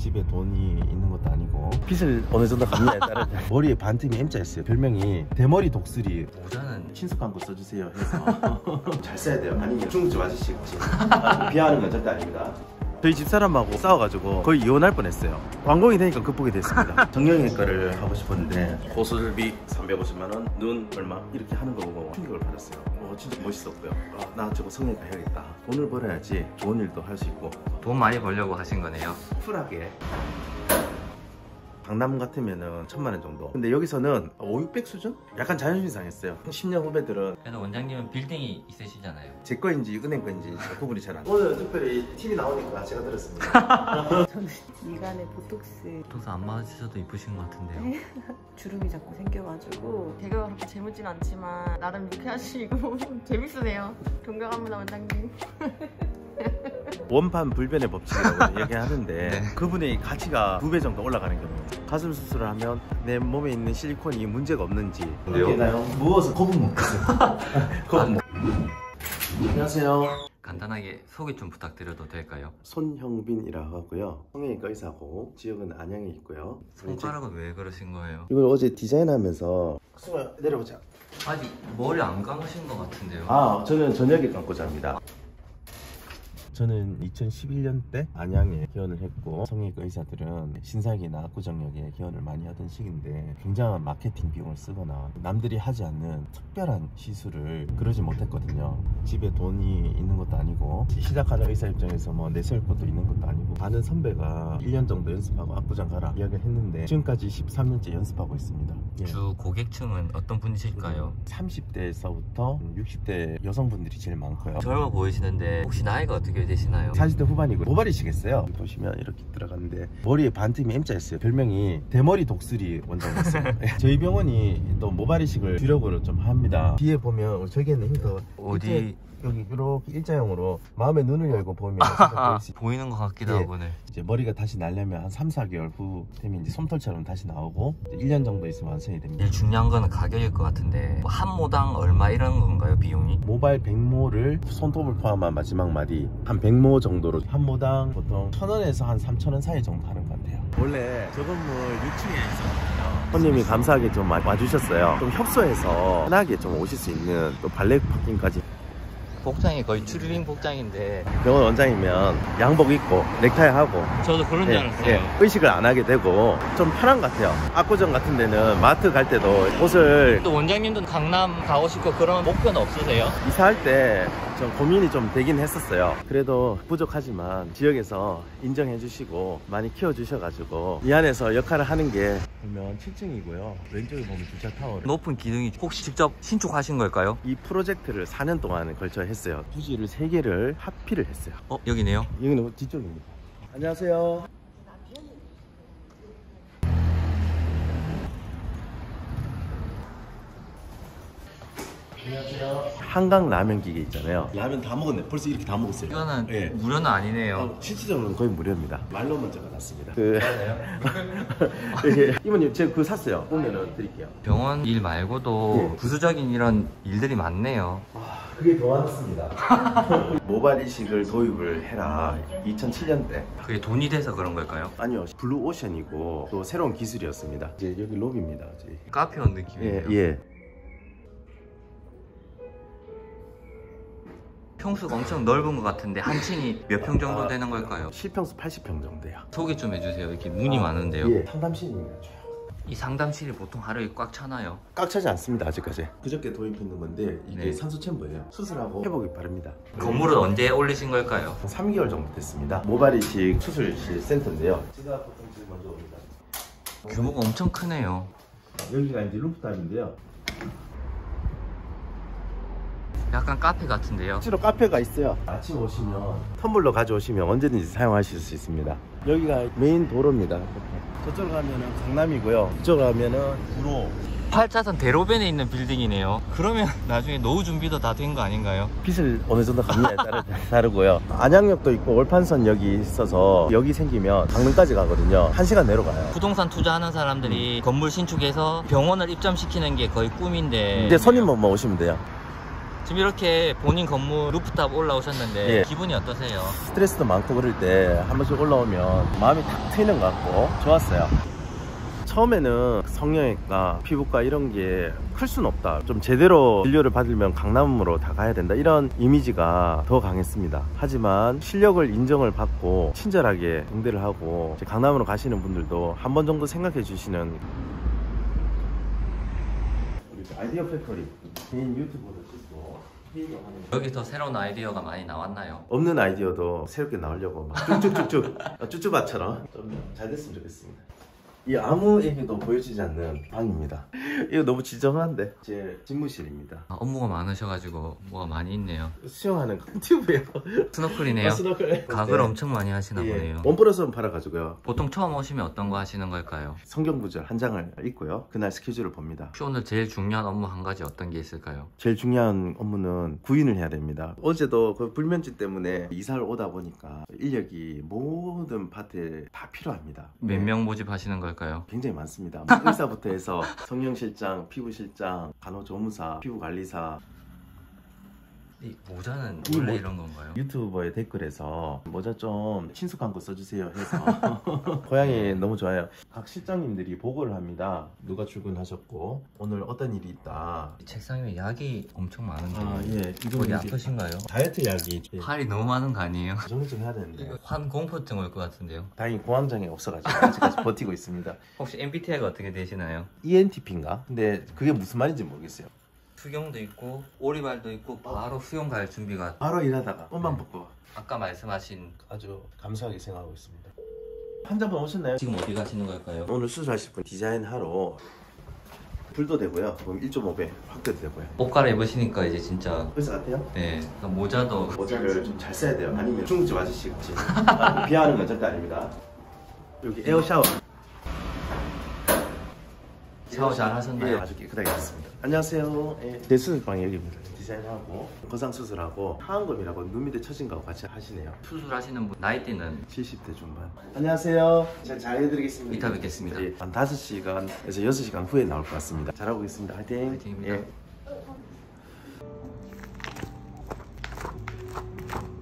집에 돈이 있는 것도 아니고 빚을 어느 정도 갚느냐에 따라 머리에 반틈이 M자였어요. 별명이 대머리 독수리. 모자는 친숙한 거 써주세요 해서 잘 써야 돼요. 아니면 중국집 아저씨 같이 비하하는 건 절대 아닙니다. 저희 집사람하고 싸워가지고 거의 이혼할 뻔했어요. 광공이 되니까 극복이 됐습니다. 정형외과를 하고 싶었는데 고술비 350만원, 눈 얼마 이렇게 하는 거 보고 충격을 받았어요. 진짜 멋있었고요. 나 저거 성형외과 해야겠다. 돈을 벌어야지 좋은 일도 할 수 있고. 돈 많이 벌려고 하신 거네요. 쿨하게. 강남 같으면은 1000만원 정도. 근데 여기서는 5,600 수준? 약간 자존심 상했어요. 10년 후배들은. 그래도 원장님은 빌딩이 있으시잖아요. 제 거인지 은행 거인지 구분이 잘 안 돼요. 오늘 특별히 TV 나오니까 제가 들었습니다. 저는 미간에 보톡스 안 맞으셔도 이쁘신 것 같은데요. 주름이 자꾸 생겨가지고 배가 그렇게 재밌진 않지만 나름 유쾌하시고 재밌으세요. 존경합니다 원장님. 원판 불변의 법칙이라고 얘기하는데 네. 그분의 가치가 2배 정도 올라가는 경우입니다. 가슴 수술을 하면 내 몸에 있는 실리콘이 문제가 없는지 모르겠나요? 무엇을 거북 먹겠어요. 거북. 안녕하세요. 간단하게 소개 좀 부탁드려도 될까요? 손형빈이라고 하고요. 성형외과 의사고 지역은 안양에 있고요. 손가락은 왜 그러신 거예요? 이걸 어제 디자인하면서 수아 내려보자. 아직 머리 안 감으신 것 같은데요. 저는 저녁에 감고 잡니다. 저는 2011년 때 안양에 개원을 했고 성형외과 의사들은 신사역이나 압구정역에 개원을 많이 하던 시기인데 굉장한 마케팅 비용을 쓰거나 남들이 하지 않는 특별한 시술을 그러지 못했거든요. 집에 돈이 있는 것도 아니고 시작하는 의사 입장에서 뭐 내세울 것도 있는 것도 아니고 아는 선배가 1년 정도 연습하고 압구정 가라 이야기를 했는데 지금까지 13년째 연습하고 있습니다. 예. 주 고객층은 어떤 분이실까요? 30대에서부터 60대 여성분들이 제일 많고요. 젊어 보이시는데 혹시 나이가 어떻게 되시나요? 40대 후반이고 모발이시겠어요. 보시면 이렇게 들어갔는데 머리에 반틈이 M자였어요. 별명이 대머리 독수리 원장이었어요. 저희 병원이 또 모발이식을 주력으로 좀 합니다. 뒤에 보면 저기에는 힘도 어디? 여기 이렇게 일자형으로 마음의 눈을 열고 보면 보이는 것 같기도 예. 하고. 네. 이제 머리가 다시 나려면 한 3, 4개월 후 되면 이제 솜털처럼 다시 나오고 1년 정도 있으면 완성이 됩니다. 제일 중요한 거는 가격일 것 같은데 뭐 한 모당 얼마 이런 건가요, 비용이? 모발 100모를 손톱을 포함한 마지막 마디 한 100모 정도로 한 모당 보통 1,000원에서 한 3,000원 사이 정도 하는 것 같아요. 원래 저 건물 6층에 있었거든요. 손님이 감사하게 좀 와주셨어요. 좀 협소해서 편하게 좀 오실 수 있는 또 발레 파킹까지. 복장이 거의 추리닝 복장인데 병원 원장이면 양복 입고 넥타이 하고 저도 그런 줄 알았어요. 예, 의식을 안 하게 되고 좀 편한 것 같아요. 압구정 같은 데는 마트 갈 때도 옷을 또 원장님도 강남 가고 싶고 그런 목표는 없으세요? 이사할 때 좀 고민이 좀 되긴 했었어요. 그래도 부족하지만 지역에서 인정해 주시고 많이 키워 주셔가지고 이 안에서 역할을 하는 게 보면 7층이고요 왼쪽에 보면 주차 타워를 높은 기둥이 혹시 직접 신축하신 걸까요? 이 프로젝트를 4년 동안 걸쳐 했어요. 부지를 3개를 합필을 했어요. 여기네요. 여기는 뒤쪽입니다. 안녕하세요. 안녕하세요. 한강 라면 기계 있잖아요. 라면 다 먹었네. 벌써 이렇게 다 먹었어요. 이거는 예. 무료는 아니네요. 실질적으로는 거의 무료입니다. 말로만 적어놨습니다. 맞아요? 이모님 제가 그거 샀어요. 보면은 드릴게요. 병원 일 말고도 예. 부수적인 이런 일들이 많네요. 그게 더 많습니다. 모발 이식을 도입을 해라. 2007년 때. 그게 돈이 돼서 그런 걸까요? 아니요. 블루오션이고 또 새로운 기술이었습니다. 이제 여기 로비입니다. 저희. 카페 온 느낌이에요. 예. 평수가 엄청 넓은 것 같은데 한 층이 몇 평 정도 되는 걸까요? 실평수 80평 정도요. 소개 좀 해주세요. 이렇게 문이 많은데요. 예. 상담실입니다. 이 상담실이 보통 하루에 꽉 차나요? 꽉 차지 않습니다. 아직까지. 그저께 도입했는 건데 이게 네. 산소 챔버예요. 수술하고 회복이 빠릅니다. 건물은 언제 올리신 걸까요? 3개월 정도 됐습니다. 모발 이식 수술실 센터인데요. 제가 보통 지금 먼저 옵니다. 규모가 엄청 크네요. 여기가 이제 루프탑인데요. 약간 카페 같은데요. 실제로 카페가 있어요. 아침 오시면 텀블러 가져오시면 언제든지 사용하실 수 있습니다. 여기가 메인 도로입니다. 저쪽으로 가면은 강남이고요. 이쪽으로 가면은 구로. 8차선 대로변에 있는 빌딩이네요. 그러면 나중에 노후 준비도 다 된 거 아닌가요? 빚을 어느 정도 갚느냐에 따라 다르고요. 안양역도 있고 월판선역이 있어서 여기 생기면 강릉까지 가거든요. 1시간 내로 가요. 부동산 투자하는 사람들이 건물 신축해서 병원을 입점시키는 게 거의 꿈인데 이제 손님만 오시면 돼요. 지금 이렇게 본인 건물 루프탑 올라오셨는데 예. 기분이 어떠세요? 스트레스도 많고 그럴 때 한 번씩 올라오면 마음이 탁 트이는 것 같고 좋았어요. 처음에는 성형외과, 피부과 이런 게 클 수는 없다. 좀 제대로 진료를 받으면 강남으로 다 가야 된다. 이런 이미지가 더 강했습니다. 하지만 실력을 인정을 받고 친절하게 응대를 하고 이제 강남으로 가시는 분들도 한 번 정도 생각해 주시는 우리 아이디어 팩토리 개인 유튜브를 찍고 여기서 새로운 아이디어가 많이 나왔나요? 없는 아이디어도 새롭게 나오려고 막 쭉쭉쭉쭉 쭈쭈바처럼 좀 잘 됐으면 좋겠습니다. 이 아무에게도 보여지지 않는 방입니다. 이거 너무 지저분한데 제 집무실입니다. 업무가 많으셔가지고 뭐가 많이 있네요. 수영하는 튜브예요. 스노클이네요. 스노클. 각을 네. 엄청 많이 하시나 보네요. 원 플러스 팔아가지고요. 보통 처음 오시면 어떤 거 하시는 걸까요? 성경구절 한 장을 읽고요. 그날 스케줄을 봅니다. 혹시 오늘 제일 중요한 업무 한 가지 어떤 게 있을까요? 제일 중요한 업무는 구인을 해야 됩니다. 어제도 그 불면증 때문에 이사를 오다 보니까 인력이 모든 파트에 다 필요합니다. 몇 명 모집하시는 걸까요? 굉장히 많습니다. 의사부터 해서 성형실장, 피부실장, 간호조무사, 피부관리사. 이 모자는 이 원래 모- 이런 건가요? 유튜버의 댓글에서 모자 좀 친숙한 거 써주세요 해서 고양이 너무 좋아요. 각 실장님들이 보고를 합니다. 누가 출근하셨고 오늘 어떤 일이 있다. 이 책상 위에 약이 엄청 많은데 예. 어디 아프신가요? 다이어트 약이 팔이 너무 많은 거 아니에요? 정리 좀 해야 되는데 환공포증 올 것 같은데요. 다행히 공황장애 없어가지고 아직까지 버티고 있습니다. 혹시 MBTI가 어떻게 되시나요? ENTP인가? 근데 그게 무슨 말인지 모르겠어요. 수경도 있고 오리발도 있고 바로 수영 갈 준비가 바로 일하다가 옷만 벗고 아까 말씀하신 아주 감사하게 생각하고 있습니다. 환자분 오셨나요? 지금 어디 가시는 걸까요? 오늘 수술하실 분 디자인하러 불도 되고요. 그럼 1.5배 확대도 되고요. 옷 갈아입으시니까 이제 진짜 의사 같아요? 네 모자도 모자를 좀 잘 써야 돼요. 아니면 중국집 아저씨 같이 비하하는 건 절대 아닙니다. 여기 에어 샤워. 샤워 잘 하셨나요? 예, 아주 깨끗하게 했습니다. 안녕하세요. 예, 제 수술방이 여기입니다. 디자인하고 거상 수술하고 하안검이라고 눈 밑에 처진 거하고 같이 하시네요. 수술하시는 분 나이대는 70대 중반. 안녕하세요. 제가 잘 해드리겠습니다. 이따 뵙겠습니다. 예, 한 5시간에서 6시간 후에 나올 것 같습니다. 잘하고 있습니다. 화이팅. 화이팅입니다. 예.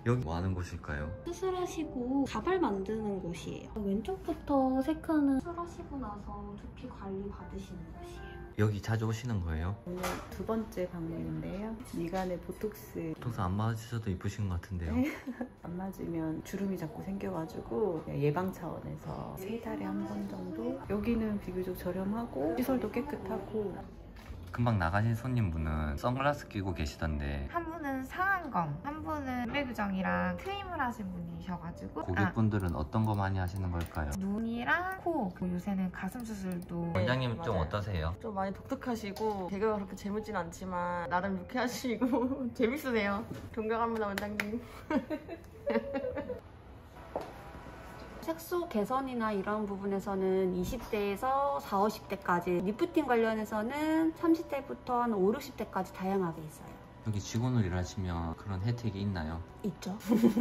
여기 뭐 하는 곳일까요? 수술하시고 가발 만드는 곳이에요. 왼쪽부터 3칸은 수술하시고 나서 두피 관리 받으시는 곳이에요. 여기 자주 오시는 거예요? 오늘 두 번째 방문인데요. 미간에 보톡스 보톡스 안 맞으셔도 이쁘신 것 같은데요. 안 맞으면 주름이 자꾸 생겨가지고 예방 차원에서 3달에 한 번 정도. 여기는 비교적 저렴하고 시설도 깨끗하고. 금방 나가신 손님분은 선글라스 끼고 계시던데 한 분은 상안검, 한 분은 눈매 교정이랑 트임을 하신 분이셔가지고 고객분들은 어떤 거 많이 하시는 걸까요? 눈이랑 코, 그리고 요새는 가슴 수술도 원장님 좀 맞아요. 어떠세요? 좀 많이 독특하시고 배가 그렇게 재밌진 않지만 나름 유쾌하시고 재밌으세요. 존경합니다 원장님. 색소 개선이나 이런 부분에서는 20대에서 40, 50대까지, 리프팅 관련해서는 30대부터 한 5, 60대까지 다양하게 있어요. 여기 직원으로 일하시면 그런 혜택이 있나요? 있죠.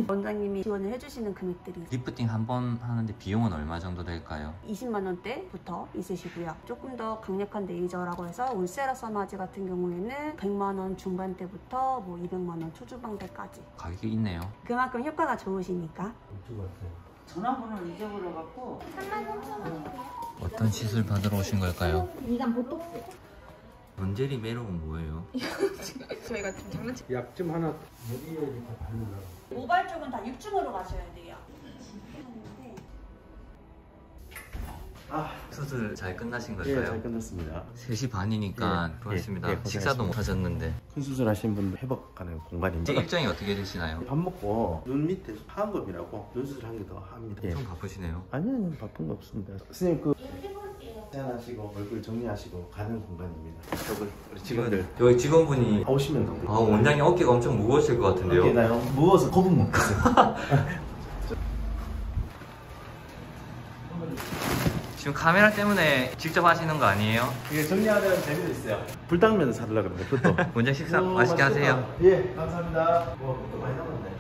원장님이 지원을 해주시는 금액들이 있어요. 리프팅 한 번 하는데 비용은 얼마 정도 될까요? 20만 원대부터 있으시고요. 조금 더 강력한 레이저라고 해서 울세라 서마지 같은 경우에는 100만 원 중반대부터 뭐 200만 원 초중반대까지. 가격이 있네요. 그만큼 효과가 좋으시니까. 전화번호를 잊어버려갖고 33,000원이고요. 어떤 시술 받으러 오신 걸까요? 미간 보톡스. 런제리 매력은 뭐예요? 저희가 좀 장난치. 약 좀 하나 여기에 이렇게 바르려고. 모발 쪽은 다 6층으로 가셔야 돼요. 수술 잘 끝나신 예, 걸까요? 잘 끝났습니다. 3시 반이니까 예, 그렇습니다. 예, 예, 식사도 고생하셨습니다. 못 하셨는데 큰 수술하신 분들 회복하는 공간입니다. 이제 일정이 어떻게 되시나요? 밥 먹고 눈 밑에 하안검이라고 눈 수술 한 개 더 합니다. 좀 바쁘시네요. 아니요, 바쁜 거 없습니다. 선생님 그 세안하시고 얼굴 정리하시고 가는 공간입니다. 저걸 우리 직원들 여기 직원분이 50명 정도. 원장님 어깨가 엄청 무거우실 것 같은데요? 어깨나요? 무워서 거북 먹겠어요. 지금 카메라 때문에 직접 하시는 거 아니에요? 이게 정리하는 재미도 있어요. 불당면 사달라 그러는데 그것도. 원장 식사 오, 맛있게 맛있겠다. 하세요. 예, 감사합니다. 그것도 많이 남았네.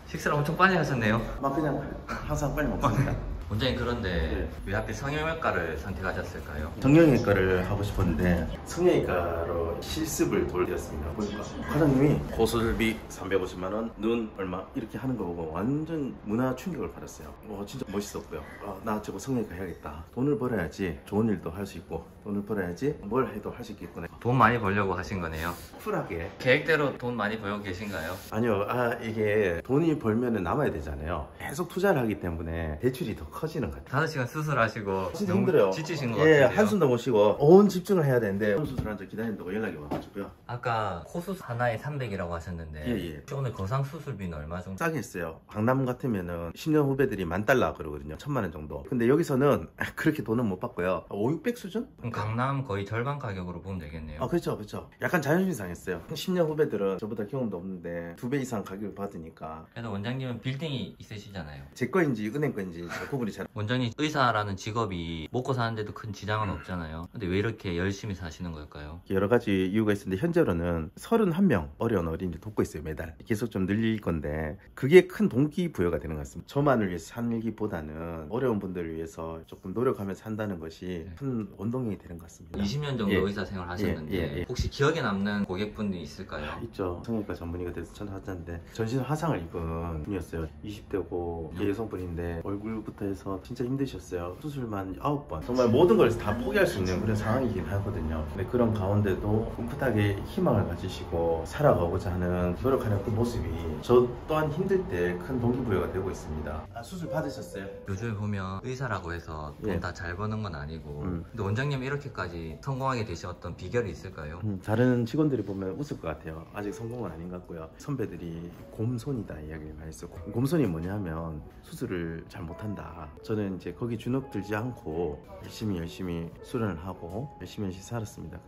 식사를 엄청 빨리 하셨네요. 막 그냥 항상 빨리 먹습니다. 원장님 그런데 네. 왜 하필 성형외과를 선택하셨을까요? 성형외과를 하고 싶었는데 성형외과로 실습을 돌렸습니다. 보니까 과장님이 고술비 350만 원, 눈 얼마 이렇게 하는 거 보고 완전 문화 충격을 받았어요. 진짜 멋있었고요. 나 저거 성형외과 해야겠다. 돈을 벌어야지 좋은 일도 할 수 있고 돈을 벌어야지 뭘 해도 할 수 있겠구나. 돈 많이 벌려고 하신 거네요. 쿨하게. 계획대로 돈 많이 벌고 계신가요? 아니요, 이게 돈이 벌면은 남아야 되잖아요. 계속 투자를 하기 때문에 대출이 더 커지는 것 같아요. 5시간 수술하시고 진짜 너무 힘들어요. 지치신 것 예, 같아요. 한숨도 못 쉬고 온 집중을 해야 되는데 수술한 저 기다린다고 연락이 와가지고요. 아까 코수술 하나에 300이라고 하셨는데 예. 오늘 거상 수술비는 얼마 정도? 싸게 했어요. 강남 같으면은 10년 후배들이 $10,000 그러거든요. 1,000만 원 정도. 근데 여기서는 그렇게 돈은 못 받고요. 500 수준? 그럼 강남 거의 절반 가격으로 보면 되겠네요. 그렇죠. 약간 자존심 상했어요. 10년 후배들은 저보다 경험도 없는데 2배 이상 가격을 받으니까. 그래도 원장님은 빌딩이 있으시잖아요. 제 거인지 은행 거인지 구분이 잘. 원장님 의사라는 직업이 먹고 사는데도 큰 지장은 없잖아요. 근데 왜 이렇게 열심히 사시는 걸까요? 여러 가지 이유가 있는데 현재로는 31명 어려운 어린이를 돕고 있어요. 매달 계속 좀 늘릴 건데 그게 큰 동기부여가 되는 것 같습니다. 저만을 위해서 살기보다는 어려운 분들을 위해서 조금 노력하면서 산다는 것이 큰 원동력이 되는 것 같습니다. 20년 정도 예. 의사 생활 하셨는데 예. 혹시 기억에 남는 고객분이 있을까요? 있죠. 성형외과 전문의가 돼서 전화하셨는데 전신 화상을 입은 분이었어요. 20대고 여성분인데 얼굴부터 해서 진짜 힘드셨어요. 수술만 9번. 정말 모든 걸 다 포기할 수 있는 그런 상황이긴 하거든요. 근데 그런 가운데도 꿋꿋하게 희망을 가지시고 살아가고자 하는 노력하는 그 모습이 저 또한 힘들 때 큰 동기부여가 되고 있습니다. 수술 받으셨어요? 요즘에 보면 의사라고 해서 돈 예. 다 잘 버는 건 아니고 근데 원장님 이렇게까지 성공하게 되셨던 비결이 있을까요? 다른 직원들이 보면 웃을 것 같아요. 아직 성공은 아닌 것 같고요. 선배들이 곰손이다 이야기를 많이 했어요. 곰손이 뭐냐면 수술을 잘 못한다. 저는 이제 거기 주눅 들지 않고 열심히 수련을 하고 열심히 살았습니다.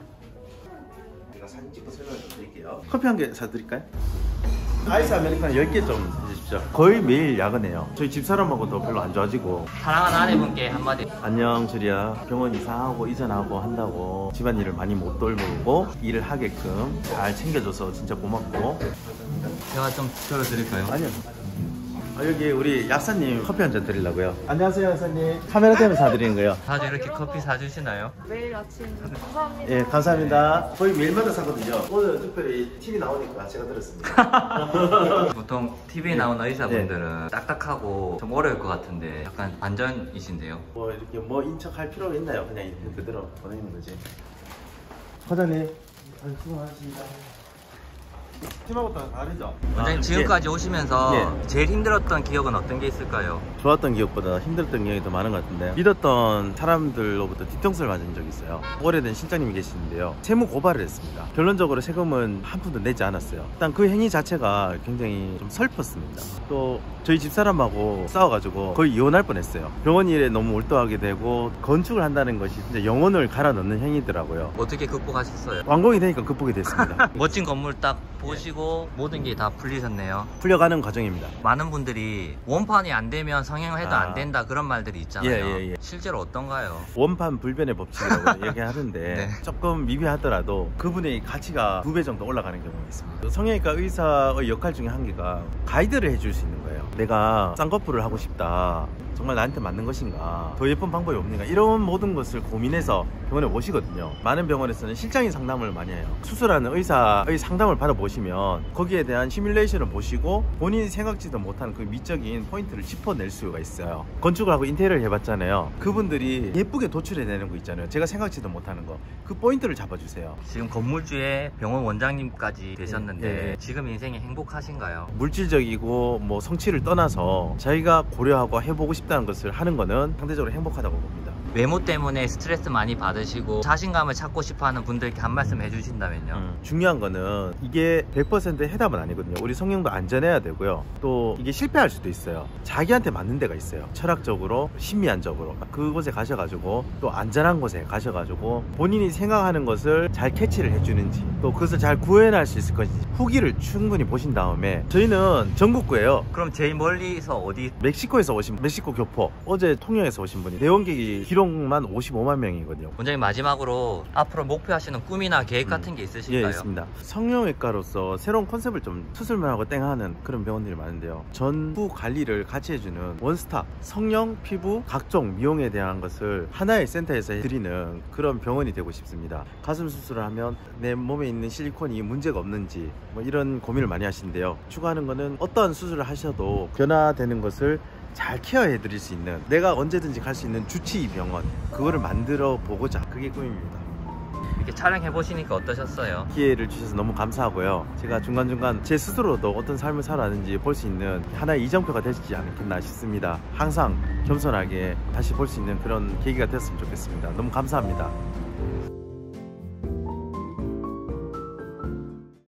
제가 사진 찍고 설명을 좀 드릴게요. 커피 한 개 사드릴까요? 아이스 아메리카노 10개 좀 해주십시오. 거의 매일 야근해요. 저희 집사람하고도 별로 안 좋아지고. 사랑하는 아내분께 한마디. 안녕 주리야. 병원 이사하고 이전하고 한다고 집안일을 많이 못 돌보고 일을 하게끔 잘 챙겨줘서 진짜 고맙고. 제가 좀 들어드릴까요? 아니요. 여기 우리 약사님 커피 한 잔 드리려고요. 안녕하세요 약사님. 카메라 때문에 사드리는 거예요. 자주 이렇게 커피 사주시나요? 매일 아침 감사합니다. 예, 감사합니다. 거의 매일마다 사거든요. 오늘 특별히 TV 나오니까 제가 들었습니다. 보통 TV에 나오는 의사분들은 딱딱하고 좀 어려울 것 같은데 약간 반전이신데요? 뭐 이렇게 뭐 인척할 필요가 있나요? 그냥 있는 그대로 보내는 거지. 과장님, 수고하셨습니다. 팀하고 다 다르죠? 원장님 지금까지 오시면서 제일 힘들었던 기억은 어떤 게 있을까요? 좋았던 기억보다 힘들었던 기억이 더 많은 것 같은데 믿었던 사람들로부터 뒤통수를 맞은 적이 있어요. 오래된 실장님이 계시는데요. 세무 고발을 했습니다. 결론적으로 세금은 한 푼도 내지 않았어요. 일단 그 행위 자체가 굉장히 좀 슬펐습니다. 또 저희 집사람하고 싸워가지고 거의 이혼할 뻔했어요. 병원 일에 너무 몰두하게 되고 건축을 한다는 것이 진짜 영혼을 갈아 넣는 행위더라고요. 어떻게 극복하셨어요? 완공이 되니까 극복이 됐습니다. 멋진 건물 딱 보시고 모든 게 다 풀리셨네요. 풀려가는 과정입니다. 많은 분들이 원판이 안 되면 성형해도 안 된다 그런 말들이 있잖아요. 예. 실제로 어떤가요? 원판 불변의 법칙이라고 얘기하는데 네. 조금 미비하더라도 그분의 가치가 2배 정도 올라가는 경우가 있습니다. 성형외과 의사의 역할 중에 한 개가 가이드를 해줄 수 있는 거예요. 내가 쌍꺼풀을 하고 싶다. 정말 나한테 맞는 것인가? 더 예쁜 방법이 없는가? 이런 모든 것을 고민해서 병원에 오시거든요. 많은 병원에서는 실장인 상담을 많이 해요. 수술하는 의사의 상담을 받아보시면 거기에 대한 시뮬레이션을 보시고 본인이 생각지도 못한 그 미적인 포인트를 짚어낼 수가 있어요. 건축을 하고 인테리어를 해봤잖아요. 그분들이 예쁘게 도출해내는 거 있잖아요. 제가 생각지도 못하는 거. 그 포인트를 잡아주세요. 지금 건물주의 병원 원장님까지 되셨는데 예. 지금 인생이 행복하신가요? 물질적이고 뭐 성취를 떠나서 자기가 고려하고 해보고 싶다는 것을 하는 거는 상대적으로 행복하다고 봅니다. 외모 때문에 스트레스 많이 받으시고 자신감을 찾고 싶어하는 분들께 한 말씀 해주신다면요? 중요한 거는 이게 100% 해답은 아니거든요. 우리 성형도 안전해야 되고요. 또 이게 실패할 수도 있어요. 자기한테 맞는 데가 있어요. 철학적으로, 심미안적으로 그곳에 가셔가지고 또 안전한 곳에 가셔가지고 본인이 생각하는 것을 잘 캐치를 해주는지 또 그것을 잘 구현할 수 있을 것인지 후기를 충분히 보신 다음에 저희는 전국구예요. 그럼 제일 멀리서 어디? 멕시코에서 오신 멕시코 교포. 어제 통영에서 오신 분이 대원객이 기록만 55만 명이거든요. 원장님 마지막으로 앞으로 목표하시는 꿈이나 계획 같은 게 있으실까요? 예, 있습니다. 성형외과로서 새로운 컨셉을 좀 수술만 하고 땡 하는 그런 병원들이 많은데요. 전부 관리를 같이 해주는 원스톱 성형, 피부, 각종 미용에 대한 것을 하나의 센터에서 해드리는 그런 병원이 되고 싶습니다. 가슴 수술을 하면 내 몸에 있는 실리콘이 문제가 없는지 뭐 이런 고민을 많이 하시는데요. 추구하는 거는 어떠한 수술을 하셔도 변화되는 것을 잘 케어해 드릴 수 있는, 내가 언제든지 갈 수 있는 주치의 병원, 그거를 만들어 보고자, 그게 꿈입니다. 이렇게 촬영해 보시니까 어떠셨어요? 기회를 주셔서 너무 감사하고요. 제가 중간중간 제 스스로도 어떤 삶을 살아왔는지 볼 수 있는 하나의 이정표가 되지 않겠나 싶습니다. 항상 겸손하게 다시 볼 수 있는 그런 계기가 됐으면 좋겠습니다. 너무 감사합니다.